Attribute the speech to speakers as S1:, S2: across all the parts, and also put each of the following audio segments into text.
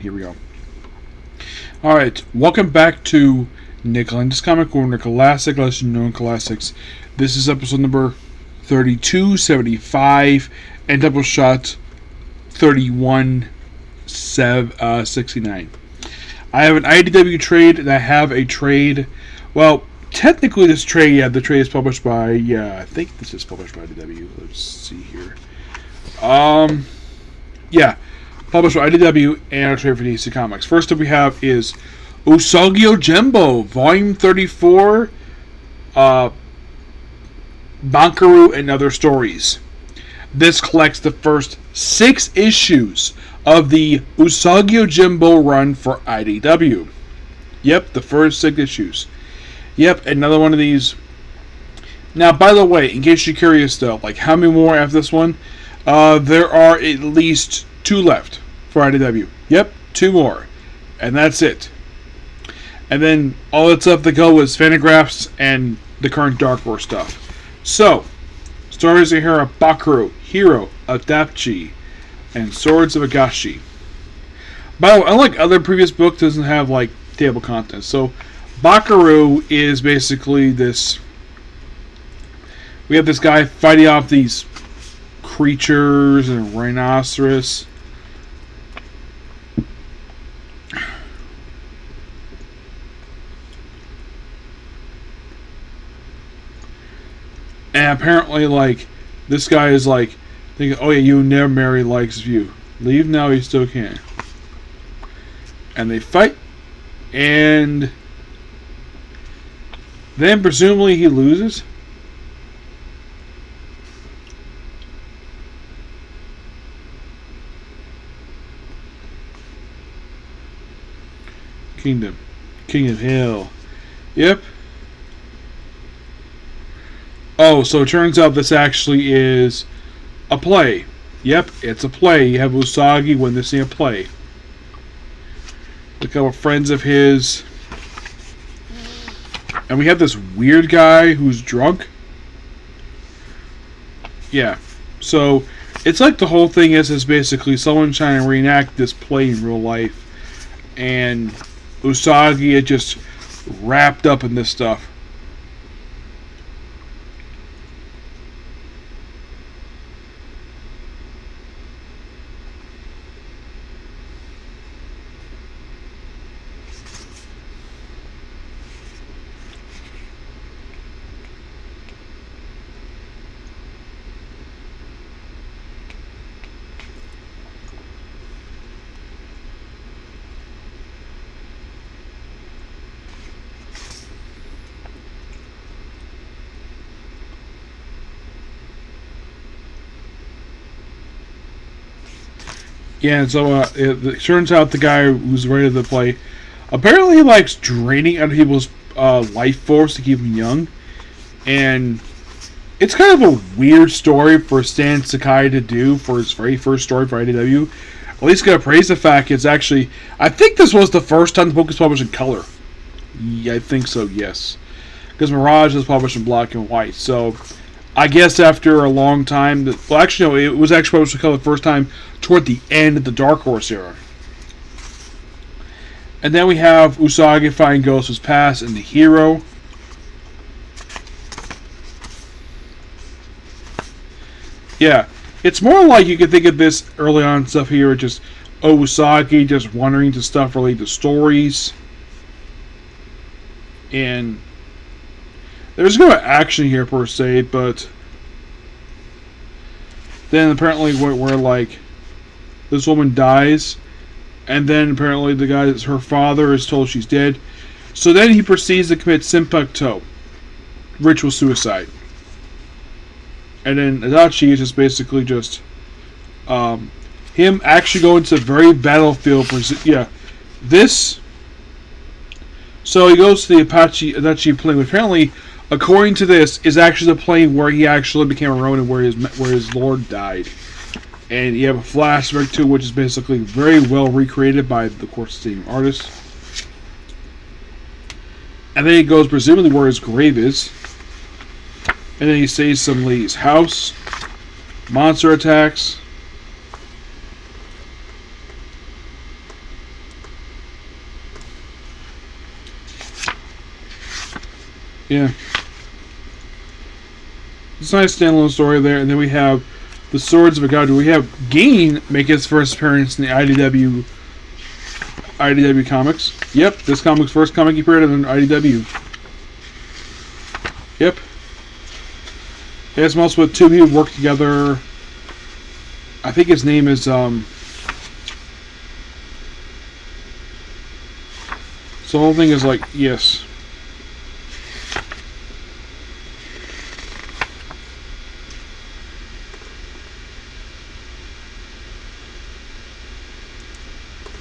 S1: Here we go. Alright, welcome back to Nick Lenz's Comic Corner, classic, lesser known classics. This is episode number 3275 and Doubleshot 3169. I have an IDW trade and I have a trade. Well, technically this trade, the trade is published by, I think this is published by IDW. Let's see here. Published by IDW and a trade for DC Comics. First up we have is Usagi Yojimbo, Volume 34, Bunraku and Other Stories. This collects the first 6 issues of the Usagi Yojimbo run for IDW. Yep, the first 6 issues. Yep, another one of these. Now, by the way, in case you're curious though, like how many more after this one? There are at least 2 left for IDW. Yep, 2 more. And that's it. And then all that's left to go is Fantagraphs and the current Dark Horse stuff. So, stories in here are Bunraku, Hero, Adachi, and Swords of Agashi. By the way, unlike other previous books, it doesn't have like table contents. So, Bunraku is basically this. We have this guy fighting off these creatures and rhinoceros. And apparently, like, this guy is like thinking, oh yeah, you never marry likes you. Leave now, you still can. And they fight, and then presumably he loses. Kingdom Hill. Yep. Oh, so it turns out this actually is a play. Yep, it's a play. You have Usagi witnessing a play. A couple friends of his. And we have this weird guy who's drunk. Yeah. So, it's like the whole thing is basically someone trying to reenact this play in real life. And Usagi is just wrapped up in this stuff. Yeah, and so it turns out the guy who's ready to play apparently he likes draining out of people's life force to keep them young. And it's kind of a weird story for Stan Sakai to do for his very first story for IDW. At least gotta praise the fact it's actually, I think this was the first time the book was published in color. Yeah, I think so, yes. Because Mirage was published in black and white, so I guess after a long time, well, actually, no, it was actually published in color the first time toward the end of the Dark Horse era. And then we have Usagi fighting Ghosts Past and the Hero. Yeah, it's more like you could think of this early on stuff here, just Usagi just wandering to stuff related to stories. And there's no action here per se, but then apparently where like this woman dies, and then apparently the guy, her father, is told she's dead. So then he proceeds to commit senpaku, ritual suicide. And then Adachi is just basically just him actually going to the very battlefield. This. So he goes to the Adachi plane, which apparently, according to this, is actually the plane where he actually became a Ronin, where his lord died. And you have a flashback to it, which is basically very well recreated by the course same artist. And then he goes presumably where his grave is. And then he saves some lady's house. Monster attacks. Yeah. It's a nice standalone story there. And then we have the Swords of Agadu. We have Gain make his first appearance in the IDW comics. Yep, this comic's first comic he appeared in IDW. Yep. He has most with two people work together. I think his name is So the whole thing is like, yes.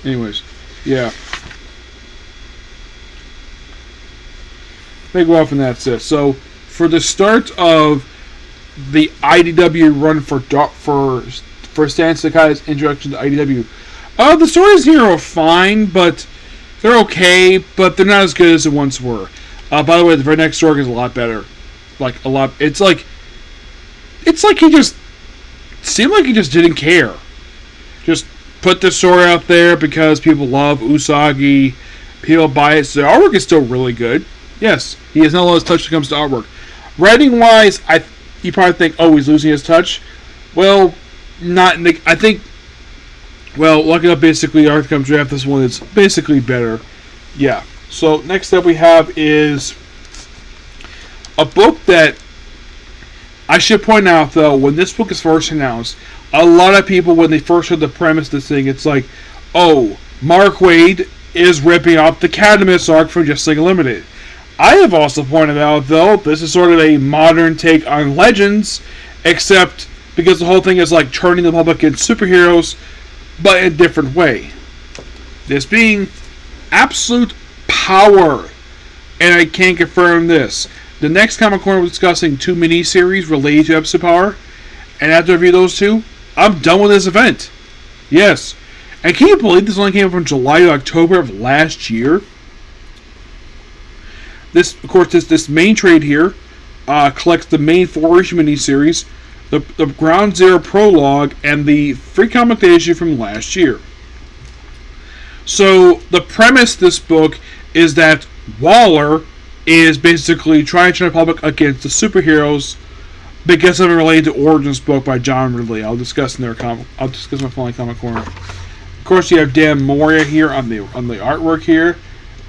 S1: Anyways, yeah. They go off and that's it. So, for the start of the IDW run for Stan Sakai's introduction to IDW, the stories here are fine, but they're okay, but they're not as good as they once were. By the way, the very next story is a lot better. Like, a lot. It's like he just seemed like he just didn't care. Just put the story out there because people love Usagi. People buy it. So the artwork is still really good. Yes, he has not lost touch when it comes to artwork. Writing wise, you probably think, oh, he's losing his touch. Well, not. I think. Well, looking up basically Arthur Comes Draft, this one is basically better. Yeah. So next up we have is a book that I should point out though, when this book is first announced, a lot of people, when they first heard the premise of this thing, it's like, oh, Mark Waid is ripping off the Cadmus arc from Justice League Unlimited. I have also pointed out, though, this is sort of a modern take on Legends, except because the whole thing is like turning the public into superheroes, but in a different way. This being absolute power. And I can confirm this. The next Comic Corner was discussing 2 miniseries related to Episode Power, and after I review those 2, I'm done with this event. Yes. And can you believe this only came out from July to October of last year? This, of course, this main trade here collects the main 4-issue miniseries, the Ground Zero prologue, and the free comic day issue from last year. So the premise of this book is that Waller is basically trying to turn the public against the superheroes because of a related to Origins book by John Ridley. I'll discuss my following comic corner. Of course, you have Dan Moria here on the artwork here.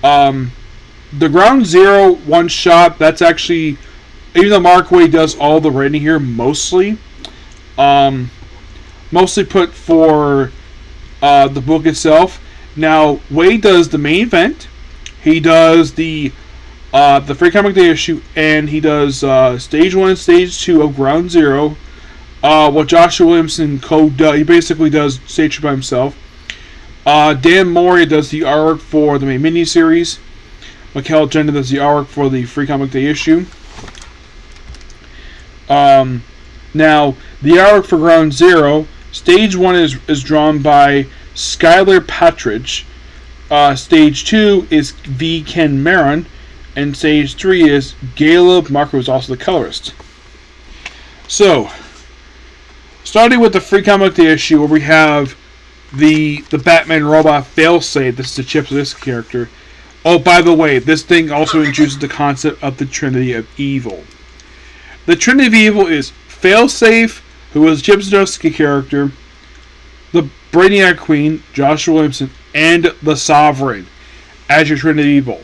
S1: The Ground Zero one shot, that's actually, even though Mark Waid does all the writing here, mostly put for the book itself. Now, Waid does the main event. He does the free comic day issue, and he does stage 1 and stage 2 of Ground Zero. What Joshua Williamson he basically does stage 2 by himself. Dan Moria does the artwork for the main miniseries. Mikel Jenna does the artwork for the free comic day issue. Now, the artwork for Ground Zero, stage 1 is drawn by Skylar Patridge. Stage 2 is V. Ken Maron. And stage 3 is Caleb Marco, who's also the colorist. So, starting with the free comic day issue, where we have the Batman robot Failsafe. This is the chips of this character. Oh, by the way, this thing also introduces the concept of the Trinity of Evil. The Trinity of Evil is Failsafe, who is Chips Zdarsky character, the Brainiac Queen, Joshua Williamson, and the Sovereign as your Trinity of Evil.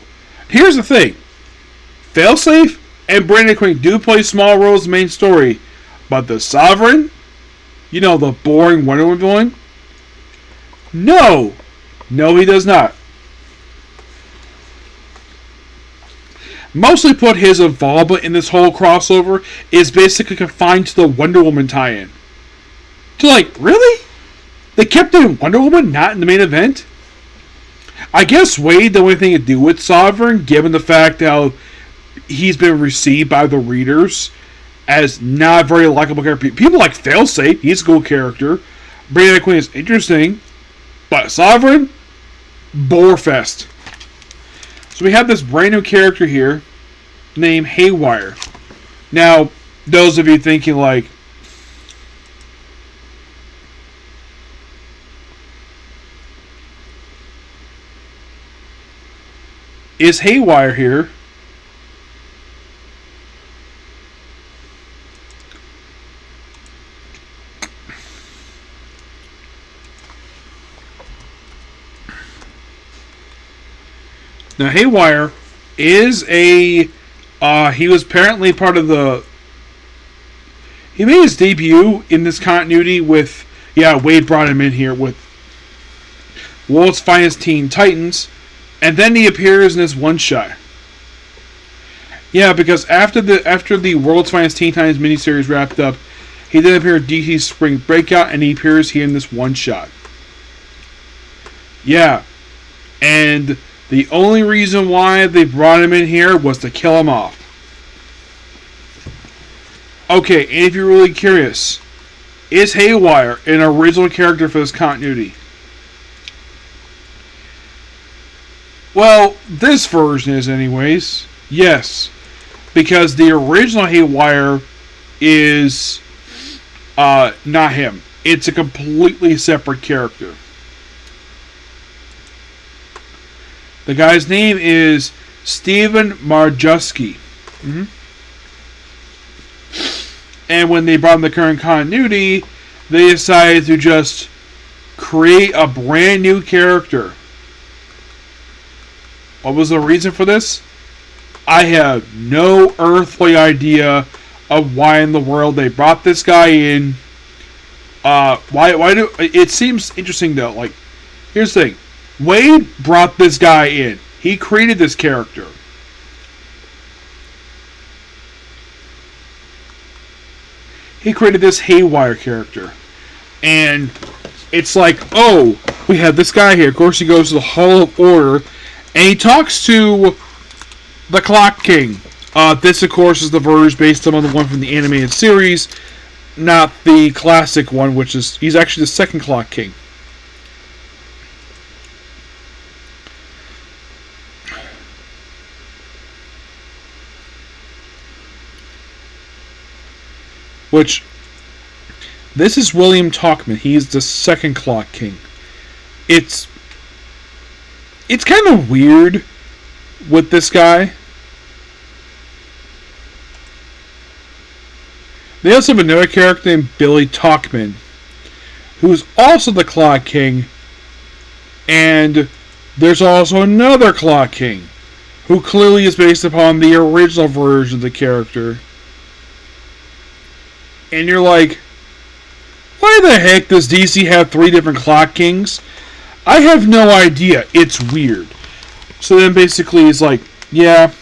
S1: Here's the thing. Failsafe and Brainiac Queen do play small roles in the main story, but the Sovereign, you know, the boring Wonder Woman villain? No, he does not. Mostly put, his involvement in this whole crossover is basically confined to the Wonder Woman tie-in. To like, really? They kept it in Wonder Woman, not in the main event? I guess Waid the only thing to do with Sovereign, given the fact how he's been received by the readers as not a very likable character. People like Failsafe, he's a cool character. Brainiac Queen is interesting. But Sovereign, borefest. So we have this brand new character here named Haywire. Now, those of you thinking like, is Haywire here Now, Haywire is a... he was apparently part of the... He made his debut in this continuity with... Yeah, Wade brought him in here with World's Finest Teen Titans. And then he appears in this one-shot. Yeah, because after the World's Finest Teen Titans miniseries wrapped up, he then appeared in DC's Spring Breakout, and he appears here in this one-shot. Yeah. And the only reason why they brought him in here was to kill him off. Okay, and if you're really curious, is Haywire an original character for this continuity? Well, this version is anyways. Yes. Because the original Haywire is not him. It's a completely separate character. The guy's name is Steven Marjuski. And when they brought in the current continuity, they decided to just create a brand new character. What was the reason for this? I have no earthly idea of why in the world they brought this guy in. It seems interesting though. Like, here's the thing. Wade brought this guy in. He created this character. He created this Haywire character. And it's like, oh, we have this guy here. Of course, he goes to the Hall of Order. And he talks to the Clock King. This, of course, is the version based on the one from the animated series. Not the classic one, which is... He's actually the second Clock King. Which... This is William Talkman. He's the second Clock King. It's kind of weird with this guy. They also have another character named Billy Talkman, who's also the Clock King. And there's also another Clock King, who clearly is based upon the original version of the character. And you're like, why the heck does DC have 3 different Clock Kings? I have no idea. It's weird. So then basically he's like, yeah.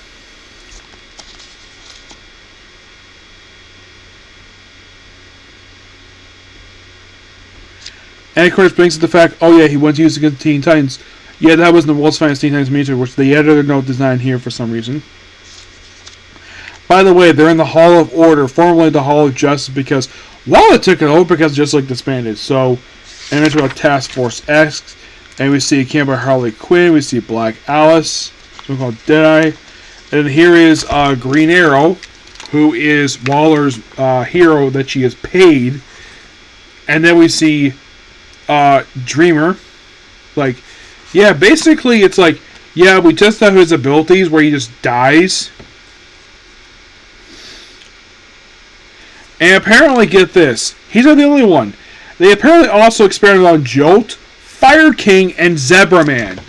S1: And of course brings up the fact, oh yeah, he went to use against Teen Titans. Yeah, that was in the World's Finest Teen Titans miniature, which the editor note design here for some reason. By the way, they're in the Hall of Order, formerly the Hall of Justice, because Walla took it over because just like disbanded. So, and it's about Task Force X, and we see Campbell Harley Quinn, we see Black Alice, something called Deadeye, and here is Green Arrow, who is Waller's hero that she has paid, and then we see Dreamer. Like, yeah, basically it's like, yeah, we test out his abilities where he just dies. And apparently, get this, he's not the only one. They apparently also experimented on Jolt, Fire King, and Zebra Man.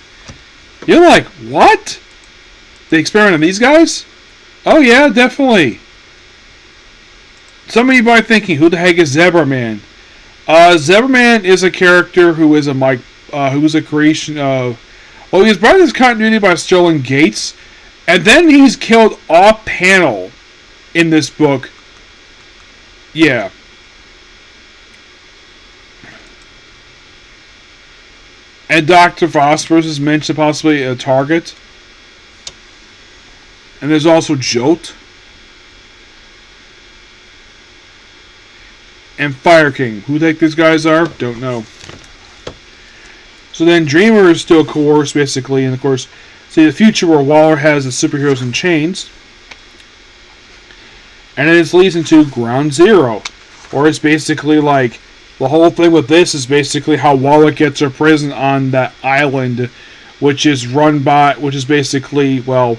S1: You're like, what? They experimented on these guys? Oh yeah, definitely. Some of you might be thinking, who the heck is Zebra Man? Zebra Man is a character who is a creation of... Well, he was brought into this continuity by Sterling Gates, and then he's killed off panel in this book. Yeah. And Dr. Phosphorus is mentioned possibly a target. And there's also Jolt. And Fire King. Who the heck these guys are? Don't know. So then Dreamer is still coerced, basically. And of course, see the future where Waller has the superheroes in chains. And it leads into Ground Zero. Or it's basically like, the whole thing with this is basically how Waller gets her prison on that island, which is basically, well,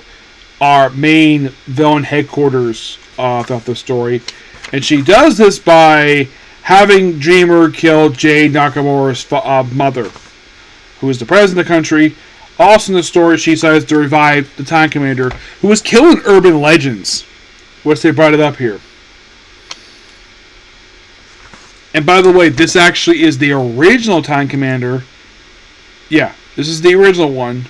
S1: our main villain headquarters throughout the story. And she does this by having Dreamer kill Jade Nakamura's mother, who is the president of the country. Also in the story, she decides to revive the Time Commander, who was killed in urban legends, which they brought it up here. And by the way, this actually is the original Time Commander. Yeah, this is the original one.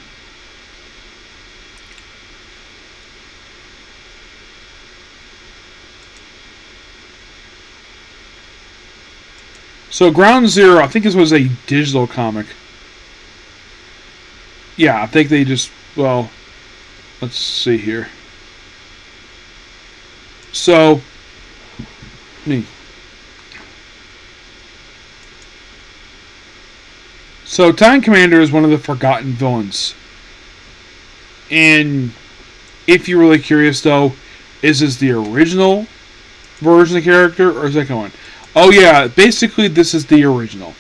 S1: So Ground Zero, I think this was a digital comic. Yeah, I think they just, well, let's see here. So, So Time Commander is one of the forgotten villains. And if you're really curious though, is this the original version of the character or is that going? Oh yeah, basically this is the original.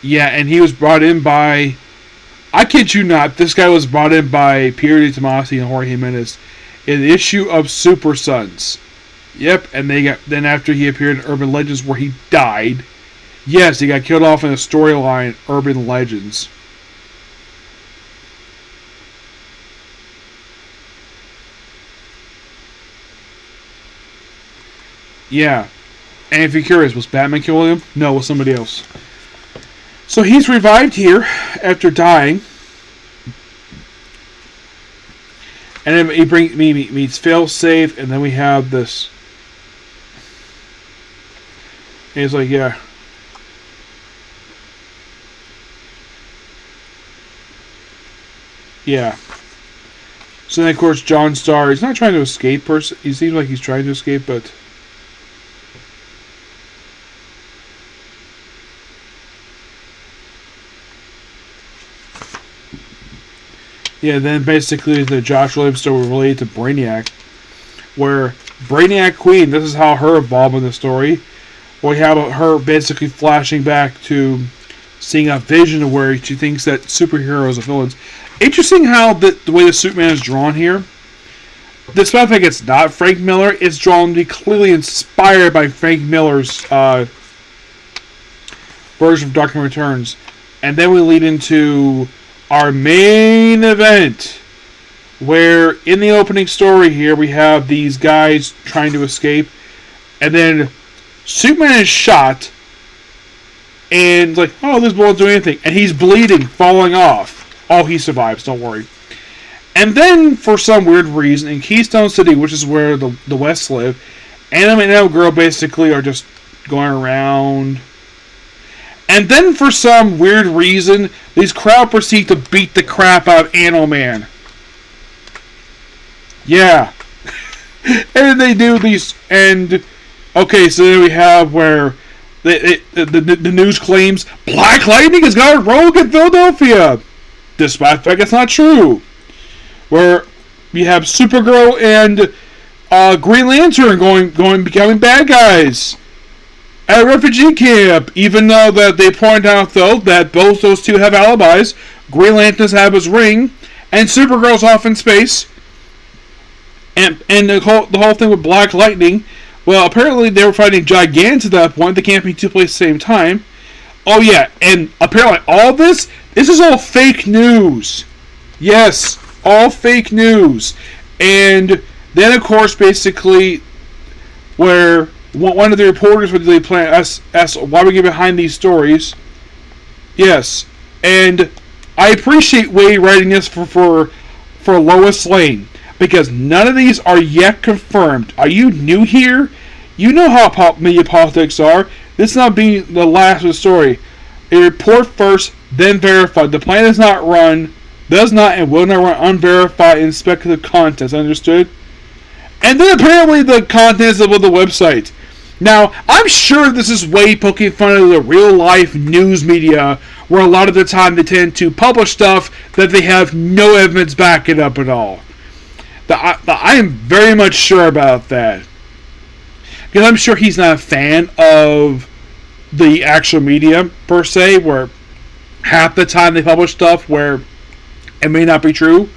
S1: Yeah, and he was brought in by, I kid you not, this guy was brought in by Pierre de Tomasi and Jorge Jimenez in the issue of Super Sons. Yep, and they got, then after he appeared in Urban Legends where he died, yes, he got killed off in a storyline, Urban Legends. Yeah, and if you're curious, was Batman killing him? No, it was somebody else. So he's revived here after dying. And then he meets Failsafe, and then we have this. And he's like, yeah. Yeah. So then, of course, John Starr, he's not trying to escape, he seems like he's trying to escape, but... Yeah, then basically the Josh Williams story related to Brainiac, where Brainiac Queen, this is how her evolved in the story. We have her basically flashing back to seeing a vision where she thinks that superheroes are villains. Interesting how the way the Superman is drawn here. Despite the fact it's not Frank Miller, it's drawn to be clearly inspired by Frank Miller's version of Dark Knight Returns. And then we lead into our main event, where in the opening story here we have these guys trying to escape, and then Superman is shot, and like, oh, this won't do anything, and he's bleeding, falling off. Oh, he survives, don't worry. And then, for some weird reason, in Keystone City, which is where the Wests live, Anime and Girl basically are just going around. And then, for some weird reason, these crowd proceed to beat the crap out of Animal-Man. Yeah. And they do these, and... Okay, so then we have where the news claims Black Lightning has got a rogue in Philadelphia, despite the fact it's not true. Where you have Supergirl and Green Lantern becoming bad guys at a refugee camp, even though that they point out though that both those two have alibis. Green Lantern's have his ring, and Supergirl's off in space, and the whole thing with Black Lightning. Well, apparently they were fighting giants at that point. They can't be two places at the same time. Oh yeah, and apparently all this is all fake news. Yes, all fake news. And then of course, basically, where one of the reporters would really ask why we get behind these stories. Yes, and I appreciate Wade writing this for Lois Lane, because none of these are yet confirmed. Are you new here? You know how media politics are. This is not being the last of the story. A report first, then verified. The plan does not and will not run unverified and speculative content. Understood? And then apparently the contents of the website. Now, I'm sure this is way poking fun of the real life news media, where a lot of the time they tend to publish stuff that they have no evidence backing up at all. I am very much sure about that. Because I'm sure he's not a fan of the actual media, per se, where half the time they publish stuff where it may not be true.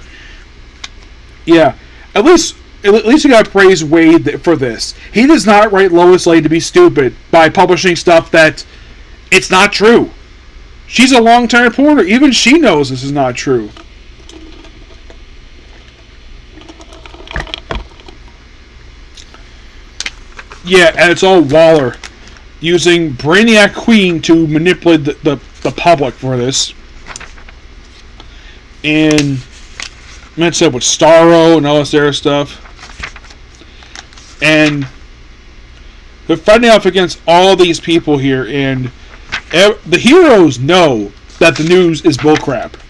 S1: Yeah. At least at least you gotta praise Wade for this. He does not write Lois Lane to be stupid by publishing stuff that it's not true. She's a long-term reporter. Even she knows this is not true. Yeah, and it's all Waller using Brainiac Queen to manipulate the public for this. And mixed up with Starro and all this other stuff. And they're fighting off against all these people here, and the heroes know that the news is bullcrap.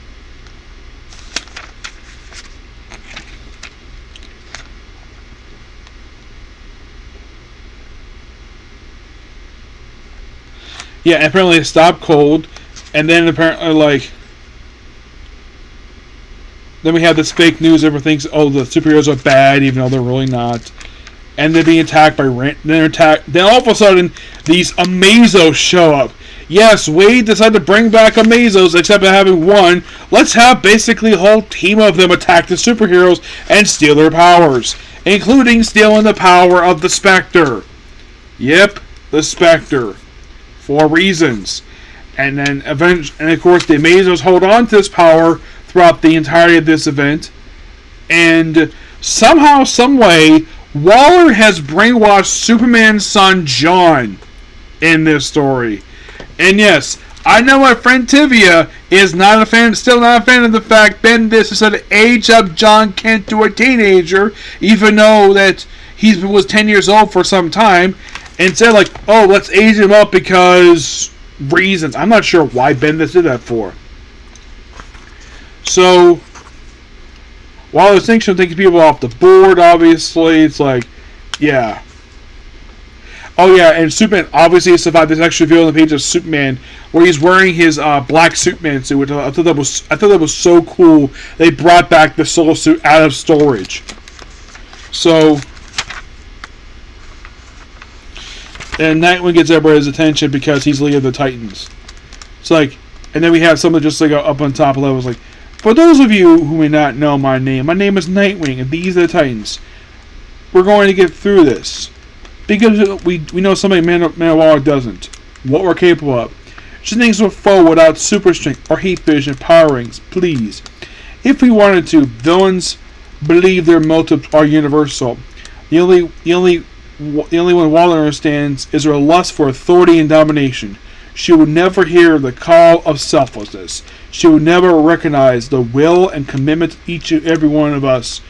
S1: Yeah, and apparently it stopped cold, and then apparently, like, then we have this fake news. Everyone thinks, oh, the superheroes are bad, even though they're really not. And they're being attacked by Then all of a sudden, these Amazos show up. Yes, Wade decided to bring back Amazos, except for having one. Let's have basically a whole team of them attack the superheroes and steal their powers, including stealing the power of the Spectre. Yep, the Spectre. For reasons. And then and of course the Amazos hold on to this power throughout the entirety of this event. And somehow, someway, Waller has brainwashed Superman's son John in this story. And yes, I know my friend Tivia is not a fan, still not a fan of the fact Bendis decided to age up John Kent to a teenager, even though that he was 10 years old for some time. And said, like, oh, let's age him up because reasons. I'm not sure why Bendis did that for. So, while the distinction taking people off the board, obviously, it's like, yeah. Oh, yeah, and Superman obviously survived this extra video on the page of Superman where he's wearing his black Superman suit, which I thought that was so cool. They brought back the Soul Suit out of storage. So, and Nightwing gets everybody's attention because he's leader of the Titans. It's like, and then we have someone just like up on top levels like, for those of you who may not know my name is Nightwing, and these are the Titans. We're going to get through this because we know somebody Waller doesn't. What we're capable of. She thinks we're foe without super strength or heat vision power rings. Please, if we wanted to, villains believe their motives are universal. The only one Waller understands is her lust for authority and domination. She would never hear the call of selflessness. She would never recognize the will and commitment of each and every one of us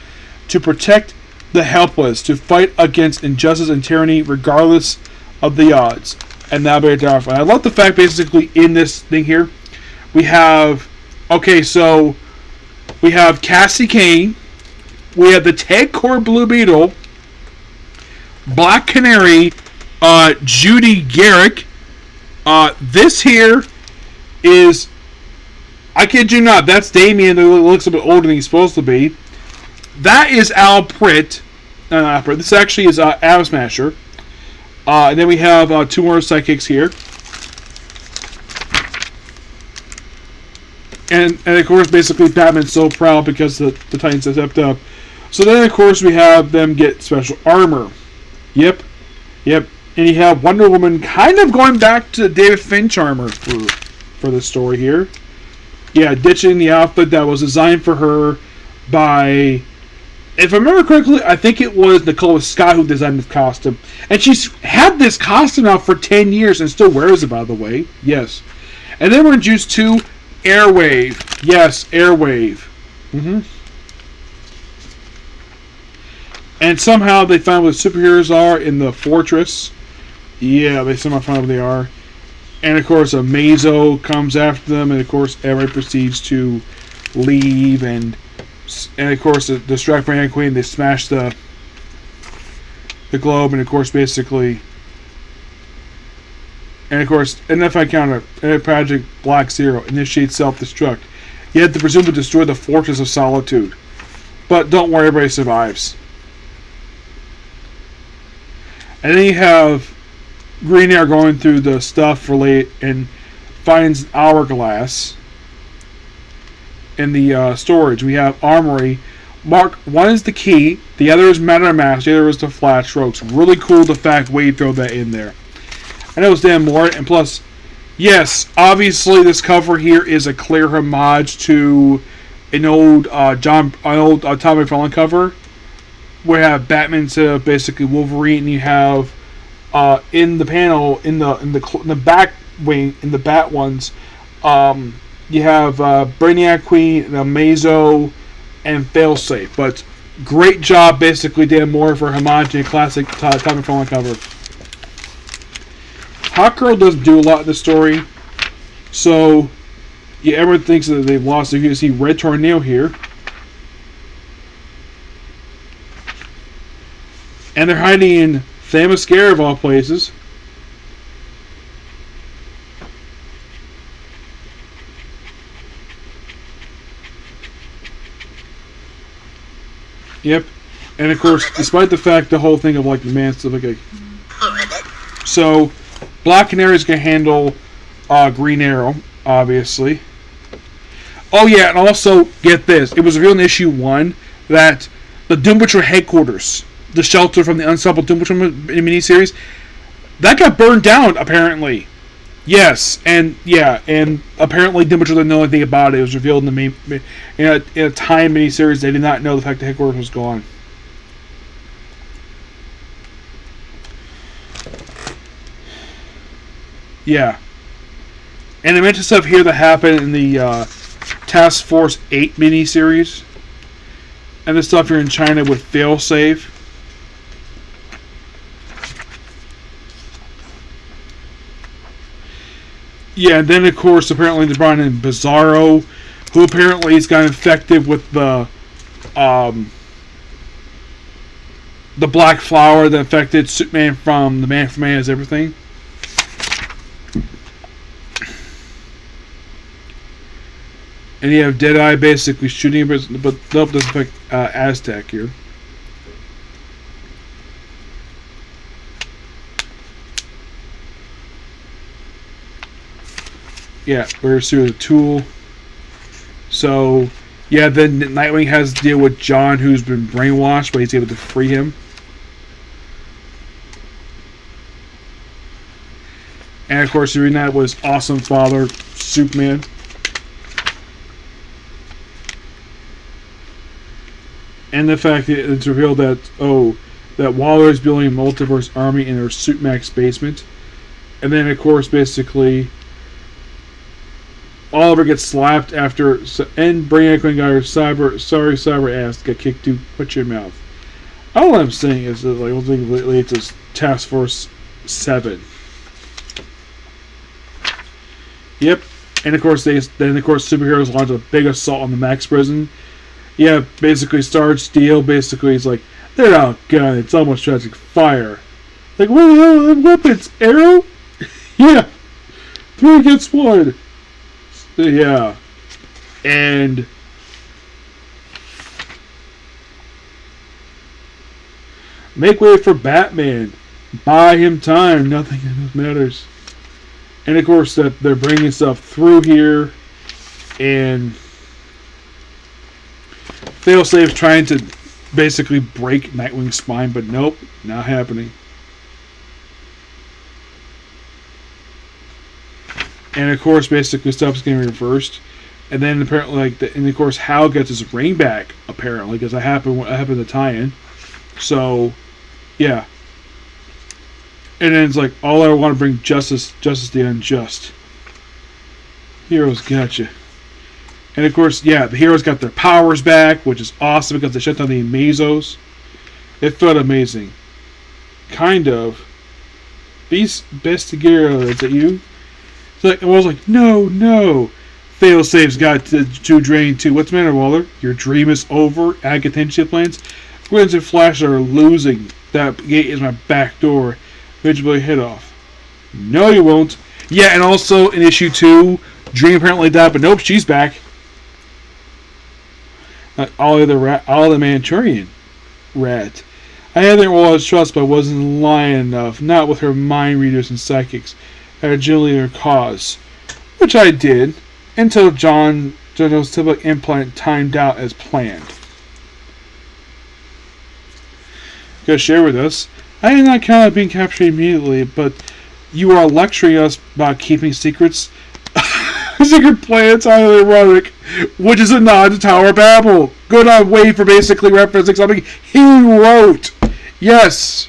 S1: to protect the helpless, to fight against injustice and tyranny regardless of the odds. And that'll be terrifying. I love the fact basically in this thing here, we have, okay, so we have Cassie Kane, we have the Ted Core Blue Beetle, Black Canary, Judy Garrick. This here is, I kid you not, that's Damien who looks a bit older than he's supposed to be. That is Al Pritt. Not Al Pritt. This actually is Atom Smasher. And then we have two more sidekicks here. And of course, basically, Batman's so proud because the Titans have stepped up. So then, of course, we have them get special armor. Yep. And you have Wonder Woman kind of going back to David Finch armor for this story here. Yeah, ditching the outfit that was designed for her by, if I remember correctly, I think it was Nicole Scott who designed this costume. And she's had this costume out for 10 years and still wears it, by the way. Yes. And then we're introduced to Airwave. Yes, Airwave. And somehow they find what the superheroes are in the fortress. Yeah, they somehow find what they are. And of course, a Mazo comes after them, and of course, everybody proceeds to leave. And of course, the distract Brainiac Queen, they smash the globe, and of course, basically, and of course, NFI counter, Project Black Zero initiates self-destruct. You have to presume to destroy the Fortress of Solitude, but don't worry, everybody survives. And then you have Green Arrow going through the stuff for late and finds an hourglass in the storage. We have Armory Mark, one is the key, the other is Matter Mask, the other is the flat strokes. Really cool the fact Wade throw that in there. I know it's Dan Moore, and plus, yes, obviously this cover here is a clear homage to an old Tommy McFarlane cover, where you have Batman instead of basically Wolverine, and you have in the panel in the back wing in the Bat ones, you have Brainiac Queen, Amazo, and Failsafe. But great job, basically, Dan Moore for homage and classic Tommy McFarlane cover. Hawkgirl doesn't do a lot in the story, so yeah, everyone thinks that they've lost. You can see Red Tornado here, and they're hiding in Themyscira of all places. Yep, and of course, despite the fact the whole thing of like the man stuff, okay. So, Black Canary is gonna handle Green Arrow, obviously. Oh yeah, and also get this: it was revealed in issue 1 that the Doom Patrol headquarters, the shelter from the Unstoppable Doom Patrol miniseries, that got burned down apparently. Yes, and yeah, and apparently Doom Patrol didn't know anything about it. It was revealed in the in a Time miniseries. They did not know the fact the headquarters was gone. Yeah, and I mentioned stuff here that happened in the Task Force 8 miniseries, and the stuff here in China with Failsafe. Yeah, and then of course apparently they brought in Bizarro, who apparently has got infected with the black flower that infected Superman from the Man from Man Is Everything. And you have Deadeye basically shooting, but nope, doesn't affect Aztec here. Yeah, we're through the tool. So, yeah, then Nightwing has to deal with John, who's been brainwashed, but he's able to free him. And of course, reading that was Awesome Father, Superman. And the fact that it's revealed that, that Waller is building a multiverse army in her Suitmax basement. And then, of course, basically, Oliver gets slapped after, and Brainiac Queen got her cyber ass got kicked to put your mouth. All I'm saying is that, like, one thing lately it's Task Force 7. Yep, and of course superheroes launch a big assault on the Max prison. Yeah, basically Starge Steel basically is like, they're outgunned, it's almost tragic fire. Like, what the hell are weapons? Arrow? Yeah, 3 against 1. Yeah, and make way for Batman. Buy him time. Nothing else matters. And of course, that they're bringing stuff through here, and Failsafe's trying to basically break Nightwing's spine, but nope, not happening. And of course, basically, stuff's getting reversed. And then apparently, and of course, Hal gets his ring back, apparently, because that happened to tie-in. So, yeah. And then it's like, all I want to bring justice the unjust. Heroes gotcha. And of course, yeah, the heroes got their powers back, which is awesome because they shut down the Amazos. It felt amazing. Kind of. Beast Bestigero, is that you? Like, I was like, no. Failsafe's got to drain too. What's the matter, Waller? Your dream is over? Ag contingency plans? Gwyn's and Flash are losing. That gate is my back door. Eventually hit off. No, you won't. Yeah, and also in issue 2, Dream apparently died, but nope, she's back. Ollie the Manchurian rat. I had there was trust, but I wasn't lying enough. Not with her mind readers and psychics. I had generally her cause, which I did until John's typical implant timed out as planned. could share with us. I did not count on being captured immediately, but you are lecturing us about keeping secrets. Secret planets are ironic, which is a nod to Tower of Babel. Good on Wade for basically referencing something he wrote. Yes.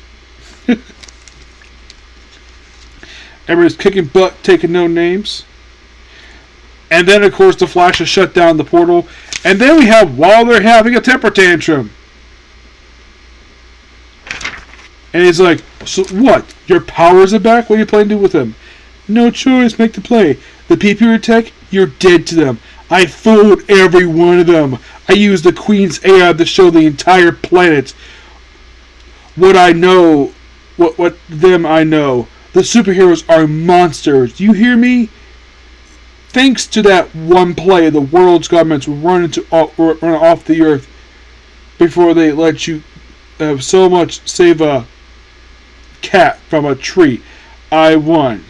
S1: Everybody's kicking butt, taking no names. And then, of course, the Flash has shut down the portal. And then we have Waller having a temper tantrum. And he's like, so what? Your powers are back? What are you planning to do with them? No choice, make the play. The people you attack, you're dead to them. I fooled every one of them. I used the Queen's AI to show the entire planet what I know. What them I know. The superheroes are monsters. Do you hear me? Thanks to that one play, the world's governments will run off the earth before they let you have so much save a cat from a tree. I won.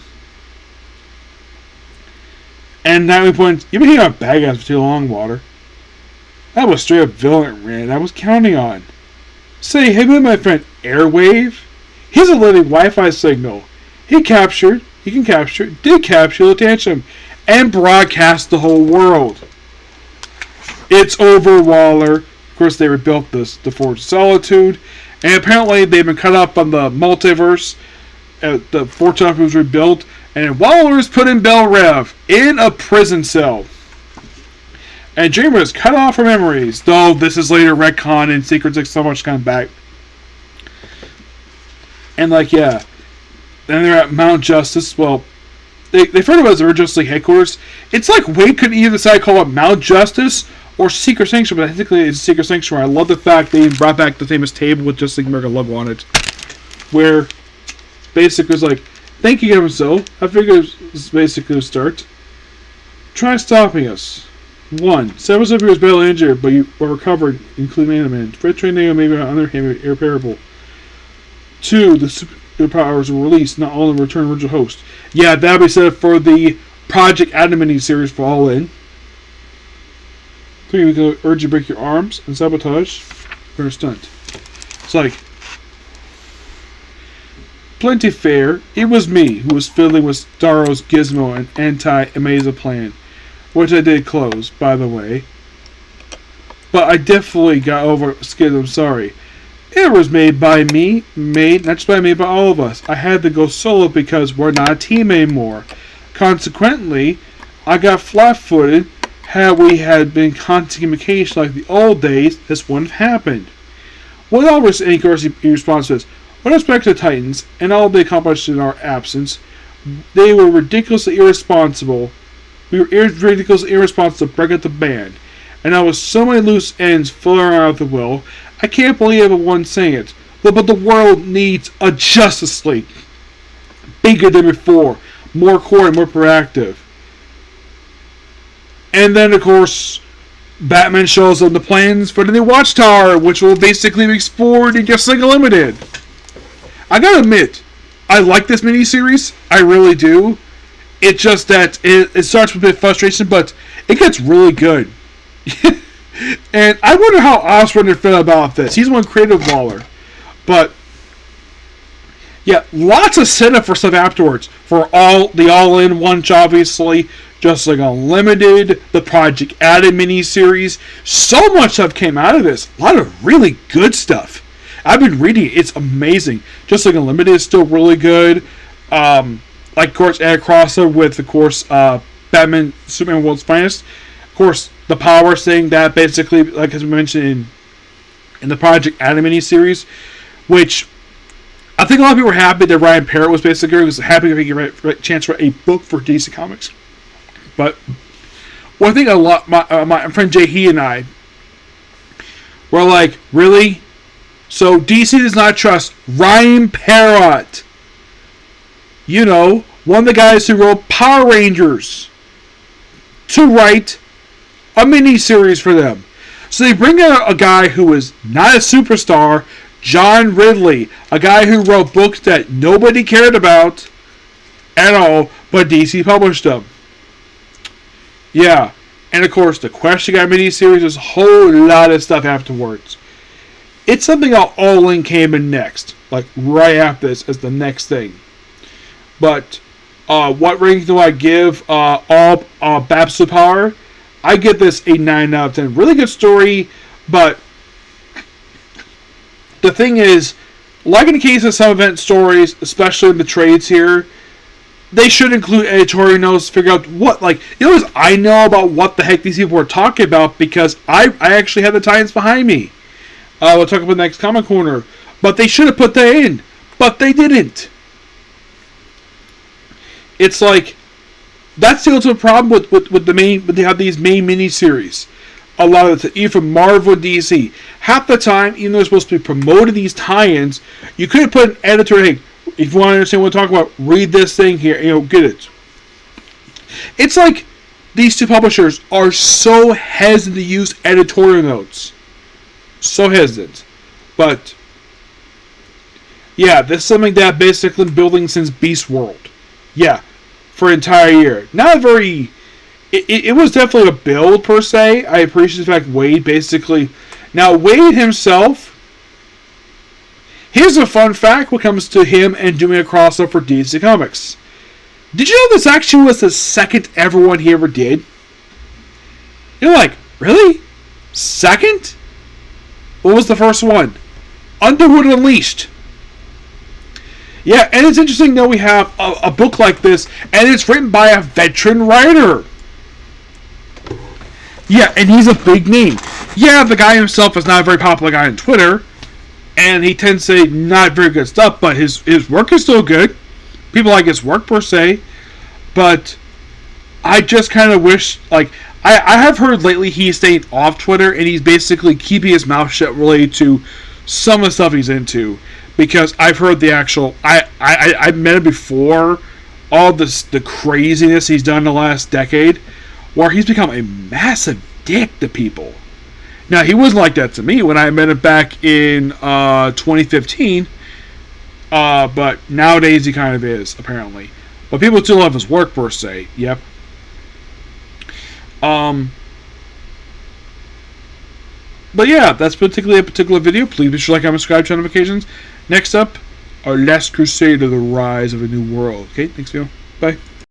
S1: And now we point. You've been hitting on bad guys for too long, Water. That was straight up villain rant I was counting on. Say, have you met my friend Airwave? He's a living Wi-Fi signal. Did capture the tantrum, and broadcast the whole world. It's over, Waller. Of course, they rebuilt the Forge of Solitude, and apparently they've been cut up on the multiverse. The Forge of Solitude was rebuilt, and Waller is put in Bel Rev in a prison cell. And Dreamer is cut off from memories, though this is later retcon and Secret Six so much come back. And yeah. Then they're at Mount Justice. Well, they refer to it as the Original League headquarters. It's like Wade couldn't either decide to call it Mount Justice or Secret Sanctuary, but technically it's Secret Sanctuary. I love the fact they even brought back the famous table with Justice League America logo on it. Where basically it's like, thank you, Kevin So. I figured this is basically a start. Try stopping us. 1. Several superheroes badly injured, but you are recovered, including Animan. Fred Train Neo may be on the other hand irreparable. 2. The superpowers were released, not all in return original host. Yeah, that'll be set up for the Project Adam mini series for All In. 3. We can urge you to break your arms and sabotage for a stunt. It's like, plenty fair. It was me who was fiddling with Starro's Gizmo and anti-Amaza plan, which I did close, by the way. But I definitely got over skid. I'm sorry. It was made by me, not just by me, by all of us. I had to go solo because we're not a team anymore. Consequently, I got flat-footed. Had we had been constant communication like the old days, this wouldn't have happened. With all this response is, with respect to the Titans, and all they accomplished in our absence, they were ridiculously irresponsible. We were ridiculously irresponsible to break up the band. And there was so many loose ends floating around the will. I can't believe everyone's saying it. But the world needs a Justice League. Bigger than before. More core and more proactive. And then, of course, Batman shows them the plans for the new Watchtower, which will basically be explored in Justice League Unlimited. I gotta admit, I like this miniseries. I really do. It's just that it starts with a bit of frustration, but it gets really good. And I wonder how Osborne felt about this. He's one creative Waller. But, yeah, lots of setup for stuff afterwards. For the All-In One, obviously. Just like Unlimited, the Project Adam miniseries. So much stuff came out of this. A lot of really good stuff. I've been reading it. It's amazing. Just like Unlimited is still really good. Like, of course, add a crossover with, of course, Batman, Superman World's Finest. Of course, the Power thing that basically, like as we mentioned in the Project Adam miniseries, which I think a lot of people were happy that Ryan Parrott was basically happy to get a chance to write a book for DC Comics. But one thing a lot, my friend Jay and I were like, really? So DC does not trust Ryan Parrott. You know, one of the guys who wrote Power Rangers, to write a mini-series for them. So they bring out a guy who is not a superstar, John Ridley, a guy who wrote books that nobody cared about at all, but DC published them. Yeah, and of course, the Question Guy mini-series is a whole lot of stuff afterwards. It's something All In came in next, like right after this as the next thing. But what rating do I give all Babsu Power? I give this a 9 out of 10. Really good story, but the thing is, like in the case of some event stories, especially in the trades here, they should include editorial notes to figure out what, like, I know about what the heck these people were talking about because I actually had the tie-ins behind me. We'll talk about the next Comic Corner. But they should have put that in. But they didn't. It's like, that's the ultimate problem with they have these main miniseries. A lot of the time, even from Marvel and DC. Half the time, even though they're supposed to be promoting these tie-ins, you could have put an editor, hey, if you want to understand what we're talking about, read this thing here, get it. It's like these two publishers are so hesitant to use editorial notes. So hesitant. But, yeah, this is something that I've basically been building since Beast World. Yeah, for an entire year. Not very... It was definitely a build, per se. I appreciate the fact Wade basically... Now, Wade himself... Here's a fun fact when it comes to him and doing a crossover for DC Comics. Did you know this actually was the second ever one he ever did? You're like, really? Second? What was the first one? Underwood Unleashed. Yeah, and it's interesting that we have a book like this, and it's written by a veteran writer. Yeah, and he's a big name. Yeah, the guy himself is not a very popular guy on Twitter, and he tends to say not very good stuff, but his work is still good. People like his work, per se. But I just kind of wish, like, I have heard lately he's staying off Twitter, and he's basically keeping his mouth shut related to some of the stuff he's into. Because I've heard the actual... I met him before, all the craziness he's done in the last decade, where he's become a massive dick to people. Now, he wasn't like that to me when I met him back in 2015, but nowadays he kind of is, apparently. But people still love his work, per se. Yep. But yeah, that's particularly a particular video. Please be sure to like, comment, subscribe, turn notifications. Next up, our last crusade of the rise of a new world. Okay, thanks, video. Bye.